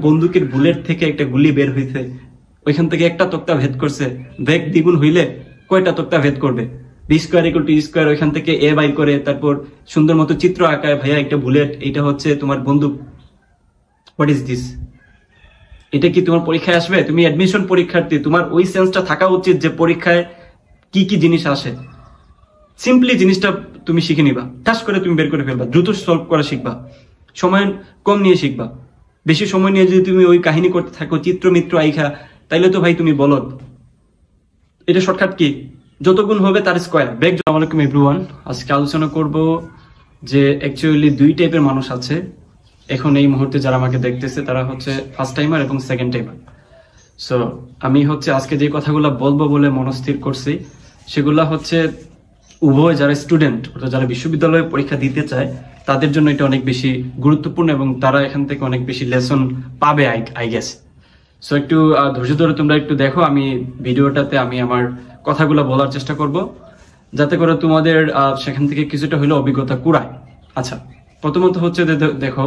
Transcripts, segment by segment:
বন্দুকের বুলেট থেকে একটা গুলি বের হইছে, ওইখান থেকে একটা তক্তা ভেদ করছে, বেগ দ্বিগুণ হইলে কয়টা তক্তা ভেদ করবে? B square equal to square, ওইখান থেকে এ বাইর করে তারপর সুন্দর মতো চিত্র আঁকায়, ভাইয়া একটা বুলেট, এটা হচ্ছে তোমার বন্দুক। What is this? এটা কি তোমার পরীক্ষায় আসবে? তুমি অ্যাডমিশন পরীক্ষার্থী, তোমার ওই সেন্সটা থাকা উচিত যে পরীক্ষায় কি কি জিনিস আসে। সিম্পলি জিনিসটা তুমি শিখে নিবা, ঠাস করে তুমি বের করে ফেলবা, দ্রুত সলভ করা শিখবা, সময় কম নিয়ে শিখবা। বেশি সময় নিয়ে যদি তুমি ওই কাহিনী করতে থাকো, চিত্র মিত্র আইখা, তাইলে তো ভাই তুমি বলদ। এটা শর্টকাট কি? যত গুণ হবে তার স্কোয়ার। বেগ। আসসালামু আলাইকুম এভরিওয়ান। আজকে আলোচনা করব যে অ্যাকচুয়ালি দুই টাইপের মানুষ আছে এখন এই মুহূর্তে যারা আমাকে দেখতেছে, তারা হচ্ছে ফার্স্ট টাইমার এবং সেকেন্ড টাইমার। সো আমি হচ্ছে আজকে যে কথাগুলো বলবো বলে মনস্থির করছি, সেগুলা হচ্ছে উভয় যারা স্টুডেন্ট অর্থাৎ যারা বিশ্ববিদ্যালয়ে পরীক্ষা দিতে চায় তাদের জন্য এটা অনেক বেশি গুরুত্বপূর্ণ এবং তারা এখান থেকে অনেক বেশি লেসন পাবে আই গেস। সো একটু ধৈর্য ধরে তোমরা একটু দেখো, আমি ভিডিওটাতে আমি আমার কথাগুলো বলার চেষ্টা করব যাতে করে তোমাদের সেখান থেকে কিছুটা হলেও অভিজ্ঞতা কুড়ায়। আচ্ছা, প্রথমত হচ্ছে দেখো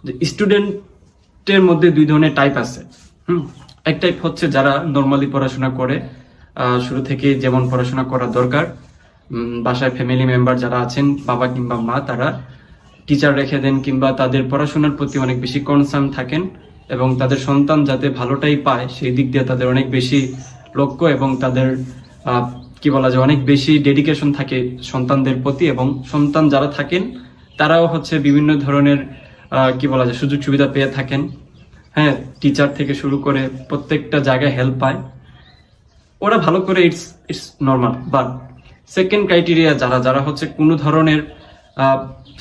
যে স্টুডেন্টের মধ্যে দুই ধরনের টাইপ আছে। এক টাইপ হচ্ছে যারা নর্মালি পড়াশোনা করে, শুরু থেকে যেমন পড়াশোনা করা দরকার, বাসায় ফ্যামিলি মেম্বার যারা আছেন, বাবা কিংবা মা, তারা টিচার রেখে দেন কিংবা তাদের পড়াশোনার প্রতি অনেক বেশি কনসার্ন থাকেন এবং তাদের সন্তান যাতে ভালোটাই পায় সেই দিক দিয়ে তাদের অনেক বেশি লক্ষ্য এবং তাদের কি বলা যায় অনেক বেশি ডেডিকেশন থাকে সন্তানদের প্রতি। এবং সন্তান যারা থাকেন তারাও হচ্ছে বিভিন্ন ধরনের কি বলা যায় সুযোগ সুবিধা পেয়ে থাকেন। হ্যাঁ, টিচার থেকে শুরু করে প্রত্যেকটা জায়গায় হেল্প পায়, ওরা ভালো করে, it's normal. But second criteria যারা হচ্ছে কোনো ধরনের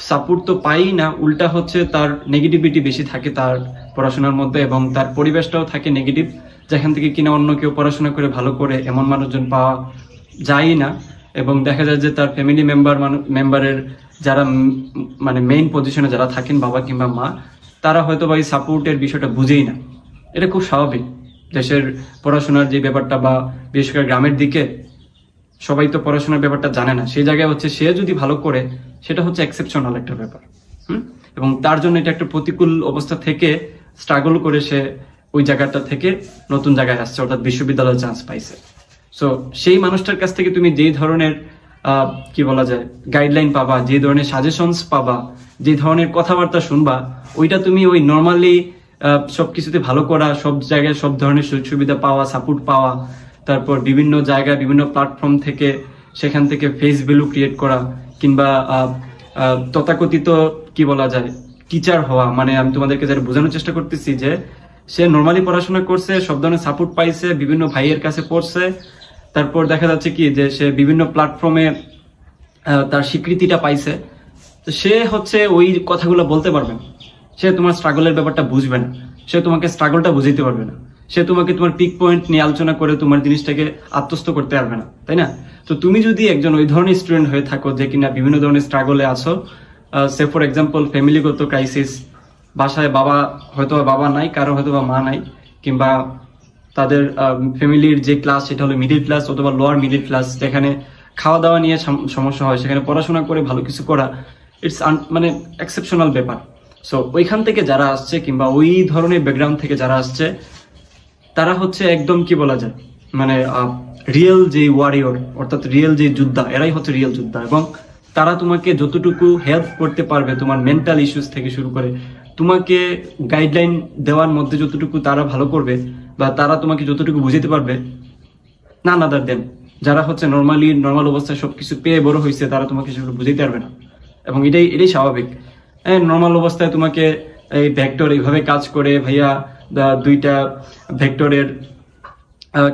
সাপোর্ট তো পাই না, উল্টা হচ্ছে তার নেগেটিভিটি বেশি থাকে তার পড়াশোনার মধ্যে এবং তার পরিবেশটাও থাকে নেগেটিভ, যেখান থেকে কিনা অন্য কেউ পড়াশোনা করে ভালো করে এমন মানুষজন পাওয়া যায় না। এবং দেখা যায় যে তার ফ্যামিলি মেম্বারের যারা মানে মেইন পজিশনে যারা থাকেন, বাবা কিংবা মা, তারা হয়তো বা এই সাপোর্টের বিষয়টা বুঝেই না। এটা খুব স্বাভাবিক, দেশের পড়াশোনার যে ব্যাপারটা বা বিশেষ করে গ্রামের দিকে সবাই তো পড়াশোনার ব্যাপারটা জানে না। সেই জায়গায় হচ্ছে সে যদি ভালো করে সেটা হচ্ছে এক্সেপশনাল একটা ব্যাপার। এবং তার জন্য এটা একটা প্রতিকূল অবস্থা থেকে স্ট্রাগল করে সে ওই জায়গাটা থেকে নতুন জায়গায় আসছে, অর্থাৎ বিশ্ববিদ্যালয়ে চান্স পাইছে। সো সেই মানুষটার কাছ থেকে তুমি যেই ধরনের কি বলা যায় গাইডলাইন পাবা, যে ধরনের সাজেশনস পাবা, যে ধরনের কথাবার্তা শুনবা, ওইটা তুমি ওই নর্মালি সবকিছুতে ভালো করা, সব জায়গায় সব ধরনের সুযোগ সুবিধা পাওয়া, সাপোর্ট পাওয়া, তারপর বিভিন্ন জায়গায় বিভিন্ন প্ল্যাটফর্ম থেকে সেখান থেকে ফেস ভ্যালু ক্রিয়েট করা কিংবা তথাকথিত কি বলা যায় টিচার হওয়া। মানে আমি তোমাদেরকে যারা বোঝানোর চেষ্টা করতেছি যে সে নর্মালি পড়াশোনা করছে, সব ধরনের সাপোর্ট পাইছে, বিভিন্ন ভাইয়ের কাছে পড়ছে, তারপর দেখা যাচ্ছে কি যে সে বিভিন্ন প্ল্যাটফর্মে তার স্বীকৃতিটা পাইছে, তো সে হচ্ছে ওই কথাগুলো বলতে পারবে না। সে তোমার স্ট্রাগলের ব্যাপারটা বুঝবে না, সে তোমাকে স্ট্রাগলটা বুঝাইতে পারবে না, সে তোমাকে তোমার পিক পয়েন্ট নিয়ে আলোচনা করে তোমার জিনিসটাকে আত্মস্থ করতে পারবে না, তাই না? তো তুমি যদি একজন ওই ধরনের স্টুডেন্ট হয়ে থাকো যে কিনা বিভিন্ন ধরনের স্ট্রাগলে আছো, সে ফর এক্সাম্পল ফ্যামিলিগত ক্রাইসিস, বাসায় বাবা নাই, কারো হয়তো বা মা নাই, কিংবা তাদের ফ্যামিলির যে ক্লাস সেটা হলো মিডিল ক্লাস অথবা লোয়ার মিডিল ক্লাস, যেখানে খাওয়া দাওয়া নিয়ে সমস্যা হয়, সেখানে পড়াশোনা করে ভালো কিছু করা ইটস মানে এক্সেপশনাল ব্যাপার। সো ওইখান থেকে যারা আসছে কিংবা ওই ধরনের ব্যাকগ্রাউন্ড থেকে যারা আসছে, তারা হচ্ছে একদম কি বলা যায় মানে রিয়েল যে ওয়ারিয়র অর্থাৎ রিয়েল যে যোদ্ধা, এরাই হচ্ছে রিয়েল যোদ্ধা। এবং তারা তোমাকে যতটুকু হেল্প করতে পারবে তোমার মেন্টাল ইস্যুস থেকে শুরু করে তোমাকে গাইডলাইন দেওয়ার মধ্যে যতটুকু তারা ভালো করবে বা তারা তোমাকে যতটুকু বুঝাতে পারবে, না আদার দেন যারা হচ্ছে নর্মাল অবস্থায় সবকিছু পেয়ে বড় হয়েছে, তারা তোমাকে সেগুলো বুঝাইতে পারবে না। এবং এটাই স্বাভাবিক। নর্মাল অবস্থায় তোমাকে এই ভেক্টর এইভাবে কাজ করে, ভাইয়া দুইটা ভেক্টরের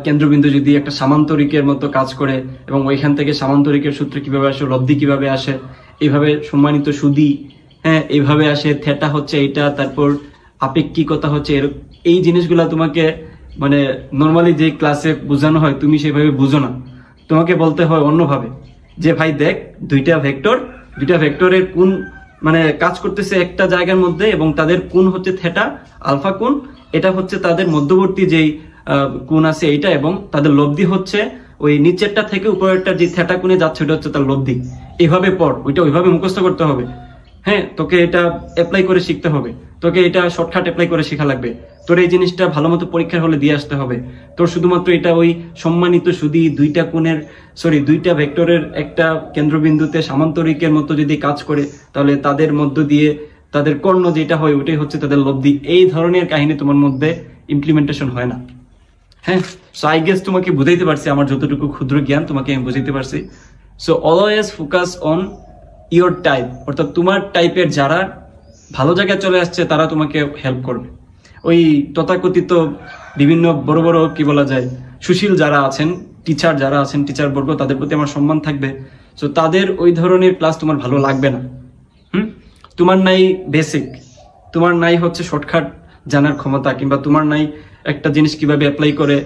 কেন্দ্রবিন্দু যদি একটা সামান্তরিকের মতো কাজ করে এবং ওইখান থেকে সামান্তরিকের সূত্র কিভাবে আসে, লব্ধি কিভাবে আসে, এইভাবে সম্মানিত সুদি, হ্যাঁ এইভাবে আসে, থেটা হচ্ছে এইটা, তারপর আপেক্ষিকতা হচ্ছে, এই জিনিসগুলা তোমাকে মানে নর্মালি যে ক্লাসে বোঝানো হয় তুমি সেভাবে বুঝো না। তোমাকে বলতে হয় অন্যভাবে যে ভাই দেখ দুইটা ভেক্টরের কোন মানে কাজ করতেছে একটা জায়গার মধ্যে এবং তাদের কোণ হচ্ছে থেটা, আলফা কোণ, এটা হচ্ছে তাদের মধ্যবর্তী যেই কোণ আছে এইটা, এবং তাদের লব্ধি হচ্ছে ওই নিচেরটা থেকে উপরেরটা যে থেটা কোণে যাচ্ছে ওটা হচ্ছে তার লব্ধি। এইভাবে পড়, ওইটা ওইভাবে মুখস্থ করতে হবে। হ্যাঁ, তোকে এটা অ্যাপ্লাই করে শিখতে হবে, তোকে এটা শর্টকাট অ্যাপ্লাই করে শেখা লাগবে। তোর এই জিনিসটা ভালো মতো পরীক্ষার হলে দিয়ে আসতে হবে। তোর শুধুমাত্র এটা ওই সম্মানিত শুধু দুইটা ভেক্টরের একটা কেন্দ্রবিন্দুতে সামান্তরিকের মতো যদি কাজ করে, তাহলে তাদের মধ্য দিয়ে তাদের কর্ণ যেটা হয় ওইটাই হচ্ছে তাদের লব্ধি, এই ধরনের কাহিনী তোমার মধ্যে ইমপ্লিমেন্টেশন হয় না। হ্যাঁ, সো আই গেস তোমাকে বুঝাইতে পারছি, আমার যতটুকু ক্ষুদ্র জ্ঞান তোমাকে আমি বুঝাইতে পারছি। So always focus on your type, অর্থাৎ তোমার টাইপের যারা ভালো জায়গায় চলে আসছে তারা তোমাকে হেল্প করবে। ওই তথাকথিত বিভিন্ন বড় বড় কি বলা যায় সুশীল যারা আছেন, টিচার বর্গ, তাদের প্রতি আমার সম্মান থাকবে। সো তাদের ওই ধরনের ক্লাস তোমার ভালো লাগবে না। তোমার নাই বেসিক, তোমার নাই হচ্ছে শর্টকাট জানার ক্ষমতা, কিংবা তোমার নাই একটা জিনিস কিভাবে অ্যাপ্লাই করে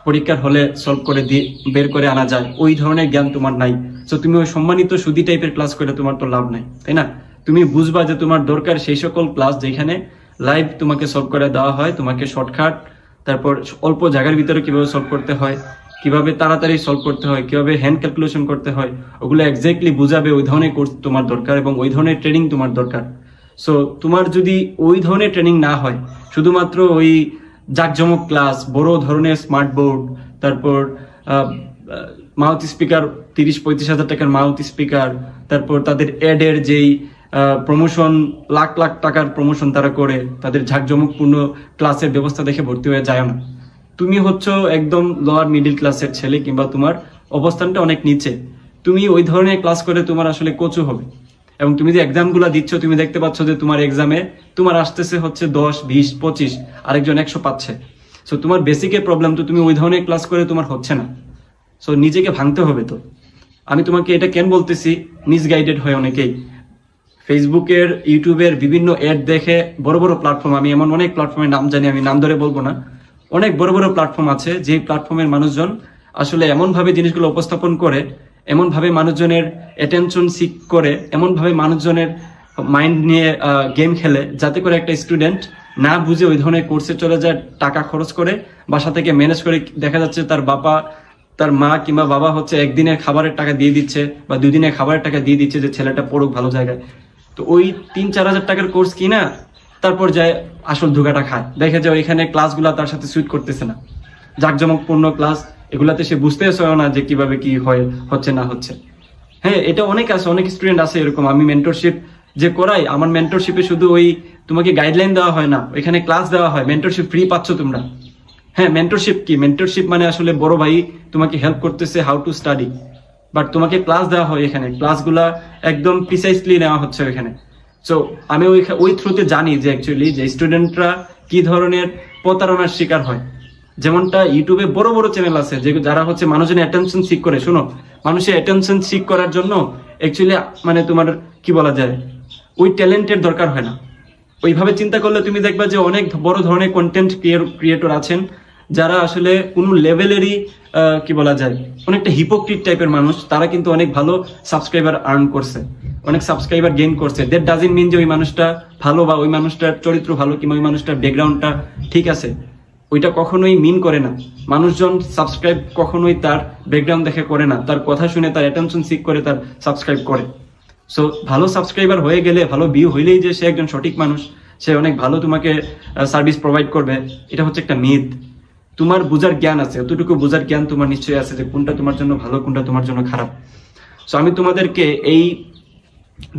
পরীক্ষার হলে সলভ করে দিয়ে বের করে আনা যায়, ওই ধরনের জ্ঞান তোমার নাই। সো তুমি ওই সম্মানিত সুদী টাইপের ক্লাস করে তোমার তো লাভ নাই, তাই না? তুমি বুঝবা যে তোমার দরকার সেই সকল ক্লাস যেখানে লাইভ তোমাকে সলভ করে দেওয়া হয়, তোমাকে শর্টকাট, তারপর অল্প জায়গার ভিতরে কিভাবে সলভ করতে হয়, কিভাবে তাড়াতাড়ি সলভ করতে হয়, কিভাবে হ্যান্ড ক্যালকুলেশন করতে হয়, ওগুলো এক্স্যাক্টলি বুঝাবে। ওই ধরনের কোর্স তোমার দরকার এবং ওই ধরনের ট্রেনিং তোমার দরকার। সো তোমার যদি ওই ধরনের ট্রেনিং না হয়, শুধুমাত্র ওই জাকজমক ক্লাস, বড় ধরনের স্মার্ট বোর্ড, তারপর মাউথ স্পিকার 30-35 হাজার টাকার মাউথ স্পিকার, তারপর তাদের এডের যেই প্রমোশন, লাখ লাখ টাকার প্রমোশন তারা করে, তাদের ঝাঁকজমকপূর্ণ ক্লাসের ব্যবস্থা দেখে ভর্তি হয়ে যায় না। তুমি হচ্ছে একদম লোয়ার মিডিল ক্লাসের ছেলে, কিংবা তোমার অবস্থানটা অনেক নিচে, তুমি ওই ধরনের ক্লাস করে তোমার আসলে কচু হবে। এবং তুমি যে এক্সামগুলো দিচ্ছ, তুমি দেখতে পাচ্ছ যে তোমার এক্সামে তোমার আসতেছে হচ্ছে 10, 20, 25, আরেকজন 100 পাচ্ছে। সো তোমার বেসিকের প্রবলেম তো তুমি ওই ধরনের ক্লাস করে তোমার হচ্ছে না। সো নিজেকে ভাঙতে হবে। তো আমি তোমাকে এটা কেন বলতেছি, মিসগাইডেড হয় অনেকেই ফেসবুকের, ইউটিউবের বিভিন্ন অ্যাড দেখে। বড় বড় প্ল্যাটফর্ম, আমি এমন অনেক প্ল্যাটফর্মের নাম জানি, আমি নাম ধরে বলবো না, অনেক বড় বড় প্ল্যাটফর্ম আছে যে প্ল্যাটফর্মের মানুষজন আসলে এমন ভাবে জিনিসগুলো উপস্থাপন করে, এমন ভাবে মানুষজনের অ্যাটেনশন সিক করে, এমন ভাবে মানুষজনের মাইন্ড নিয়ে গেম খেলে, যাতে করে একটা স্টুডেন্ট না বুঝে ওই ধরনের কোর্সে চলে যায়, টাকা খরচ করে, বাসা থেকে ম্যানেজ করে। দেখা যাচ্ছে তার মা কিংবা বাবা হচ্ছে একদিনের খাবারের টাকা দিয়ে দিচ্ছে বা 2 দিনের খাবারের টাকা দিয়ে দিচ্ছে যে ছেলেটা পড়ুক ভালো জায়গায়। তো ওই 3-4 হাজার টাকার কোর্স কিনা তারপর যায় আসল ধোকাটা খায়। দেখে যে ওইখানে ক্লাসগুলা তার সাথে সুইট করতেছে না, জাঁকজমকপূর্ণ ক্লাস, এগুলাতে সে বুঝতেছে না যে কিভাবে কি হচ্ছে না হচ্ছে। হ্যাঁ, এটা অনেক আছে, অনেক স্টুডেন্ট আছে এরকম। আমি মেন্টরশিপ যে করাই, আমার মেন্টরশিপে শুধু ওই তোমাকে গাইডলাইন দেওয়া হয় না, ওইখানে ক্লাস দেওয়া হয়। মেন্টরশিপ ফ্রি পাচ্ছ তোমরা। হ্যাঁ, মেন্টরশিপ কি? মেন্টরশিপ মানে আসলে বড় ভাই তোমাকে হেল্প করতেছে হাউ টু স্টাডি, বাট তোমাকে ক্লাস দেওয়া হয়। এখানে ক্লাসগুলা একদম প্রিসাইসলি নেওয়া হচ্ছে ওইখানে। সো আমি ওই থ্রুতে জানি যে অ্যাকচুয়ালি যে স্টুডেন্টরা কি ধরনের প্রতারণার শিকার হয়। যেমনটা ইউটিউবে বড় বড় চ্যানেল আছে যারা হচ্ছে মানুষের অ্যাটেনশন সিক করে। শোনো, মানুষের অ্যাটেনশন সিক করার জন্য অ্যাকচুয়ালি মানে তোমার কি বলা যায়, ওই ট্যালেন্টের দরকার হয় না। ওইভাবে চিন্তা করলে তুমি দেখবা যে অনেক বড় ধরনের কন্টেন্ট ক্রিয়েটর আছেন যারা আসলে কোনো লেভেলেরই কি বলা যায় অনেকটা হিপোক্রিট টাইপের মানুষ, তারা কিন্তু অনেক ভালো সাবস্ক্রাইবার আর্ন করছে, অনেক সাবস্ক্রাইবার গেইন করছে। দ্যাট ডাজন্ট মিন যে ওই মানুষটা ভালো বা ওই মানুষটার চরিত্র ভালো কিংবা ওই মানুষটার ব্যাকগ্রাউন্ডটা ঠিক আছে, ওইটা কখনোই মিন করে না। মানুষজন সাবস্ক্রাইব কখনোই তার ব্যাকগ্রাউন্ড দেখে করে না, তার কথা শুনে, তার অ্যাটেনশন সিক করে তার সাবস্ক্রাইব করে। সো ভালো সাবস্ক্রাইবার হয়ে গেলে, ভালো ভিউ হইলেই যে সে একজন সঠিক মানুষ, সে অনেক ভালো তোমাকে সার্ভিস প্রোভাইড করবে, এটা হচ্ছে একটা মিথ। তোমার বুঝার জ্ঞান আছে, অতটুকু বুঝার জ্ঞান তোমার নিশ্চয়ই আছে যে কোনটা তোমার জন্য ভালো, কোনটা তোমার জন্য খারাপ। সো আমি তোমাদেরকে এই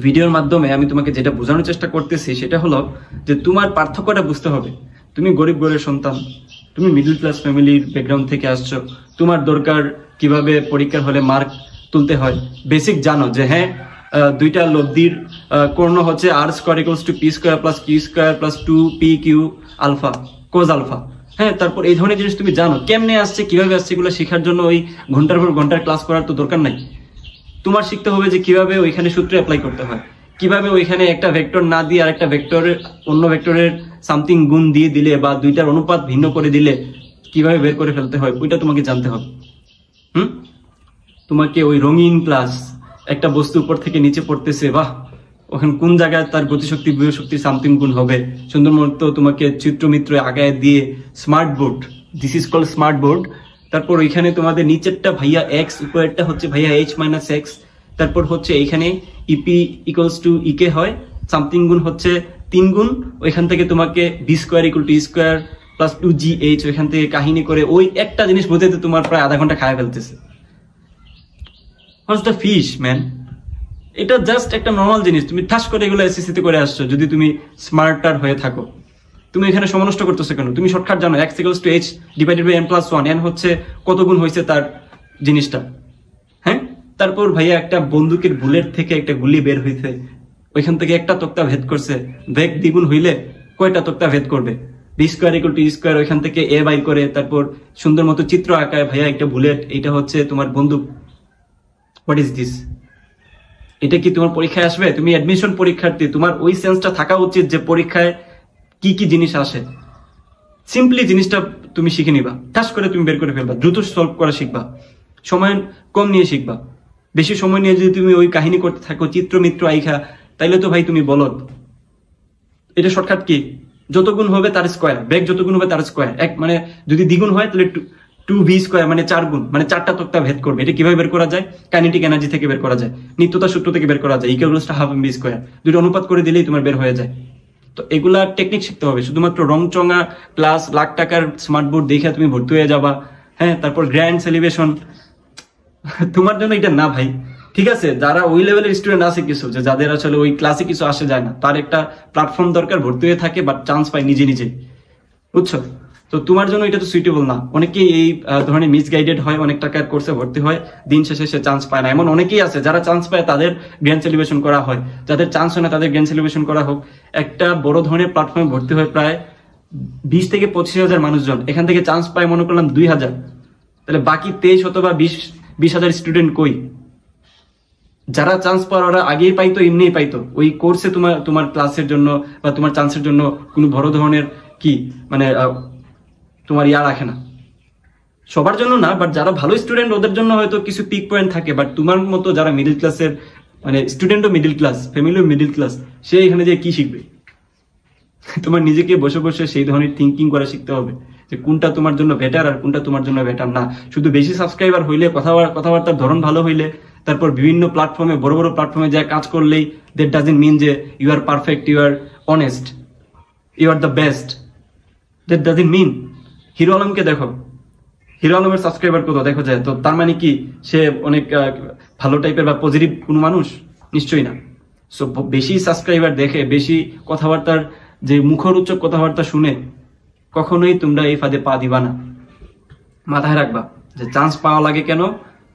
ভিডিওর মাধ্যমে আমি তোমাকে যেটা বোঝানোর চেষ্টা করতেছি সেটা হলো যে তোমার পার্থক্যটা বুঝতে হবে। তুমি গরিব ঘরের সন্তান, তুমি মিডল ক্লাস ফ্যামিলির ব্যাকগ্রাউন্ড থেকে আসছো, তোমার দরকার কিভাবে পরীক্ষার হলে মার্ক তুলতে হয়, বেসিক জানো যে হ্যাঁ দুইটা লব্ধির কর্ণ হচ্ছে r square equals to p square plus q square plus 2pq alpha cos alpha. হ্যাঁ, তারপর এই ধরনের জিনিস তুমি জানো, কেমনে আসছে কিভাবে আসছে এগুলো শেখার জন্য ওই ঘন্টার পর ঘন্টার ক্লাস করার তো দরকার নাই। তোমার শিখতে হবে যে কিভাবে ওইখানে সূত্র অ্যাপ্লাই করতে হয়, কিভাবে ওইখানে একটা ভেক্টর না দিয়ে আরেকটা ভেক্টরের অন্য ভেক্টরের সামথিং গুণ দিয়ে দিলে বা দুইটার অনুপাত ভিন্ন করে দিলে কিভাবে বের করে ফেলতে হয়, ওইটা তোমাকে জানতে হবে। তোমাকে ওই রঙিন ক্লাস, একটা বস্তু উপর থেকে নিচে পড়তেছে, বাহ ওখানে কোন জায়গায় তার গতিশক্তি বিভব সামথিং গুণ হবে, সুন্দর মতো তোমাকে চিত্রমিত্র আগায় দিয়ে smart board, this is called smart board. তারপর ওইখানে তোমাদের নিচেরটা ভাইয়া এক্স, উপরেরটা হচ্ছে ভাইয়া এইচ মাইনাস এক্স। তারপর হচ্ছে এইখানে ইপি ইকুয়ালস টু ইকে হয়, সামথিং গুণ হচ্ছে 3 গুণ, ওইখান থেকে তোমাকে B square equal to square plus 2GH ওইখান থেকে কাহিনী করে ওই একটা জিনিস বোঝাতে তোমার প্রায় আধা ঘন্টা খায় ফেলতেছে। What's the fish man? এটা জাস্ট একটা নর্মাল জিনিস, তুমি ঠাস করে এগুলো এসএসসি তে করে আসছো। যদি তুমি স্মার্টার হয়ে থাকো, তুমি এখানে সময় নষ্ট করতেছো কেন? তুমি শর্টকাট জানো, x = h / n+1, n হচ্ছে কত গুণ হয়েছে তার জিনিসটা। হ্যাঁ, তারপর ভাইয়া একটা বন্দুকের বুলেট থেকে একটা গুলি বের হইছে, ওইখান থেকে একটা তক্তা ভেদ করছে। বেগ দ্বিগুণ হইলে কয়টা তক্তা ভেদ করবে? b² = e², ওইখান থেকে a বাইর করে তারপর সুন্দর মতো চিত্র আঁকায় ভাইয়া একটা বুলেট, এটা হচ্ছে তোমার বন্দুক। What is this? এটা কি তোমার পরীক্ষায় আসবে? তুমি অ্যাডমিশন পরীক্ষার্থী, তোমার ওই সেন্সটা থাকা উচিত যে পরীক্ষায় কি কি জিনিস আসে। সিম্পলি জিনিসটা তুমি শিখে নিবা, ঠাস করে তুমি বের করে ফেলবা, দ্রুত সলভ করা শিখবা, সময় কম নিয়ে শিখবা। বেশি সময় নিয়ে যদি তুমি ওই কাহিনী করতে থাকো, চিত্র মিত্র আইখা, তাইলে তো ভাই তুমি বলদ। এটা শর্টকাট কি? যত গুণ হবে তার স্কোয়ার, বেগ যত গুণ হবে তার স্কোয়ার। এক মানে যদি দ্বিগুণ হয় তাহলে 2v² মানে 4 গুণ, মানে 4টা তক্তা ভেদ করবে। এটা কিভাবে বের করা যায়? কাইনেটিক এনার্জি থেকে বের করা যায়, নিত্যতা সূত্র থেকে বের করা যায়, = ½ mv²। দুটো অনুপাত করে দিলেই তোমার বের হয়ে যায়। তো এগুলা টেকনিক শিখতে হবে। শুধুমাত্র রংচঙা প্লাস লাখ টাকার স্মার্ট বোর্ড দেখে তুমি ভর্তি হয়ে যাবা, হ্যাঁ, তারপর গ্র্যান্ড সেলিব্রেশন, তোমার জন্য এটা না ভাই। ঠিক আছে, যারা ওই লেভেলের স্টুডেন্ট আছে কিছু, যে যাদের আসলে ওই ক্লাসে কিছু আসে যায় না, তার একটা প্ল্যাটফর্ম দরকার, ভর্তি হয়ে থাকে বাট চান্স পায় নিজে নিজে, বুঝছো? তো তোমার জন্য এটা তো সুইটেবল না। অনেকেই এই ধরনের মিসগাইডেড হয়, অনেক টাকার কোর্সে ভর্তি হয়, দিন শেষে সে চান্স পায় না। এমন অনেকেই আছে যারা চান্স পায় তাদের গ্র্যান্ড সেলিব্রেশন করা হয়, যাদের চান্স হয় না তাদের গ্র্যান্ড সেলিব্রেশন করা হোক। একটা বড় ধরনের প্ল্যাটফর্মে ভর্তি হয় প্রায় 20 থেকে 25,000 মানুষজন, এখান থেকে চান্স পায় মনে করলাম 2,000, তাহলে বাকি 23 অথবা 20,000 স্টুডেন্ট কই? যারা চান্স পাওয়ার ওরা আগেই পাইতো, এমনিই পাইতো। ওই কোর্সে তোমার ক্লাসের জন্য বা তোমার চান্সের জন্য কোনো বড় ধরনের কি মানে তোমার রাখে না। সবার জন্য না, বাট যারা ভালো স্টুডেন্ট ওদের জন্য হয়তো কিছু পিক পয়েন্ট থাকে। বাট তোমার মতো যারা মিডল ক্লাসের, মানে স্টুডেন্টও মিডল ক্লাস, ফ্যামিলিও মিডল ক্লাস, সে এখানে যে কি শিখবে? তোমার নিজেকে বসে বসে সেই ধরনের থিঙ্কিং করা শিখতে হবে যে কোনটা তোমার জন্য বেটার আর কোনটা তোমার জন্য বেটার না। শুধু বেশি সাবস্ক্রাইবার হইলে, কথাবার্তার ধরন ভালো হইলে, তারপর বিভিন্ন প্ল্যাটফর্মে, বড় বড় প্ল্যাটফর্মে যা কাজ করলেই দ্যাট ডাজন্ট মিন যে you are perfect, you are honest, you are the best. That doesn't mean. Hero আলমকে দেখো, হিরো আলমের সাবস্ক্রাইবার কত দেখো যায়, তো তার মানে কি সে অনেক ভালো টাইপের বা পজিটিভ কোনো মানুষ? নিশ্চয়ই না। সো বেশি সাবস্ক্রাইবার দেখে, বেশি কথাবার্তার যে মুখরোচক কথাবার্তা শুনে কখনোই তোমরা এই ফাঁদে পা দিবা না। মাথায় রাখবা যে চান্স পাওয়া লাগে কেন,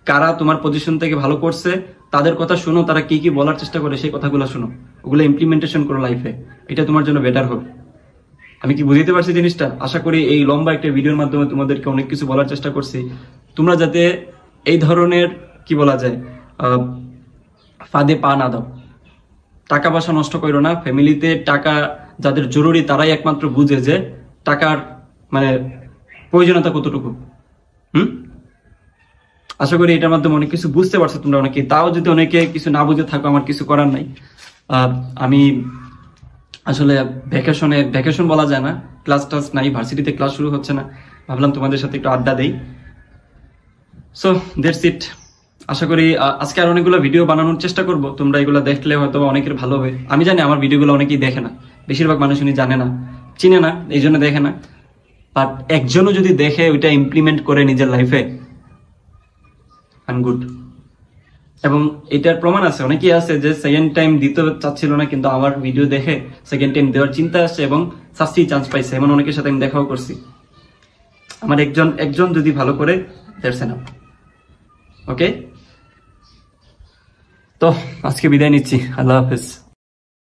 কারা তোমার পজিশন থেকে ভালো করছে তাদের কথা শুনো, তারা কি কি বলার চেষ্টা করে সেই কথাগুলো শুনো, ওগুলো ইমপ্লিমেন্টেশন করো লাইফে, এটা তোমার জন্য বেটার হবে। আমি কি বুঝতে পারছি জিনিসটা? আশা করি এই লম্বা একটা ভিডিওর মাধ্যমে তোমাদেরকে অনেক কিছু বলার চেষ্টা করছি। তোমরা যাতে এই ধরনের কি বলা যায় ফাঁদে পা না দাও। টাকা পয়সা নষ্ট করো না। ফ্যামিলিতে টাকা যাদের জরুরি তারাই একমাত্র বুঝে যে টাকার মানে প্রয়োজনীয়তা কতটুকু। আশা করি এটার মাধ্যমে অনেক কিছু বুঝতে পারছো তোমরা অনেকে। তাও যদি অনেকে কিছু না বুঝে থাকো, আমার কিছু করার নাই। আমি আসলে ভ্যাকেশন বলা যায় না, ক্লাস টাস নাই, ভার্সিটিতে ক্লাস শুরু হচ্ছে না, ভাবলাম তোমাদের সাথে একটু আড্ডা দেই। So that's it. আশা করি আজকে আর অনেকগুলো ভিডিও বানানোর চেষ্টা করব, তোমরা এগুলো দেখলে হয়তো অনেকের ভালো হবে। আমি জানি আমার ভিডিওগুলো অনেকেই দেখে না, বেশিরভাগ মানুষই জানে না, চিনে না, এই জন্য দেখে না। বাট একজনও যদি দেখে ওইটা ইমপ্লিমেন্ট করে নিজের লাইফে, আই গুড। এবং এটার প্রমাণ আছে, অনেকেই আছে যে সেকেন্ড টাইম দিতে চাচ্ছিল না, কিন্তু আমার ভিডিও দেখে সেকেন্ড টাইম দেওয়ার চিন্তা আসছে এবং সাস্তি চান্স পাইছে। এমন অনেকের সাথে আমি দেখাও করছি। আমার একজন যদি ভালো করে, দ্যাটস এনাফ। ওকে, তো আজকে বিদায় নিচ্ছি। আল্লাহ হাফেজ।